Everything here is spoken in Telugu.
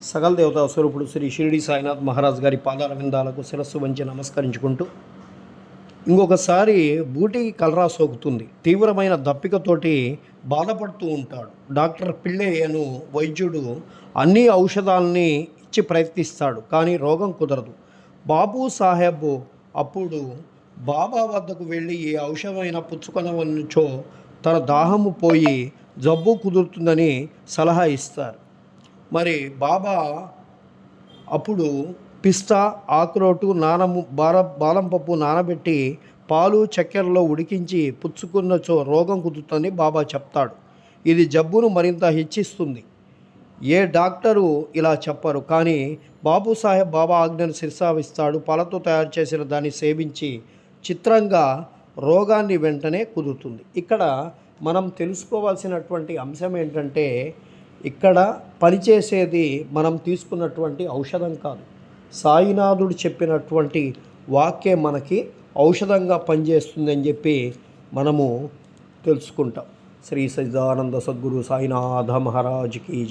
సకల దేవతా స్వరూపుడు శ్రీ షిరిడి సాయినాథ్ మహారాజ్ గారి పాదాల విందాలకు శిరస్సు వంచి నమస్కరించుకుంటూ ఇంకొకసారి బూటికి కలరా సోకుతుంది. తీవ్రమైన దప్పికతోటి బాధపడుతూ ఉంటాడు. డాక్టర్ పిళ్ళయ్యను వైద్యుడు అన్ని ఔషధాలని ఇచ్చి ప్రయత్నిస్తాడు, కానీ రోగం కుదరదు. బాబు సాహెబ్ అప్పుడు బాబా వద్దకు వెళ్ళి ఏ ఔషధమైన పుచ్చుకొనవచ్చో తన దాహము పోయి జబ్బు కుదురుతుందని సలహా ఇస్తారు. మరి బాబా అప్పుడు పిస్తా, ఆకురోటు, బాదం పప్పు నానబెట్టి పాలు చక్కెరలో ఉడికించి పుచ్చుకున్నచో రోగం కుదురుతుందని బాబా చెప్తాడు. ఇది జబ్బును మరింత హెచ్చిస్తుంది. ఏ డాక్టరు ఇలా చెప్పరు, కానీ బాబు సాహెబ్ బాబా ఆజ్ఞను శిరసావిస్తాడు. పాలతో తయారు చేసిన దాన్ని సేవించి చిత్రంగా రోగాన్ని వెంటనే కుదురుతుంది. ఇక్కడ మనం తెలుసుకోవాల్సినటువంటి అంశం ఏంటంటే, ఇక్కడ పనిచేసేది మనం తీసుకున్నటువంటి ఔషధం కాదు, సాయినాథుడు చెప్పినటువంటి వాక్యం మనకి ఔషధంగా పనిచేస్తుందని చెప్పి మనము తెలుసుకుంటాం. శ్రీ సచ్చిదానంద సద్గురు సాయినాథ మహారాజ్కి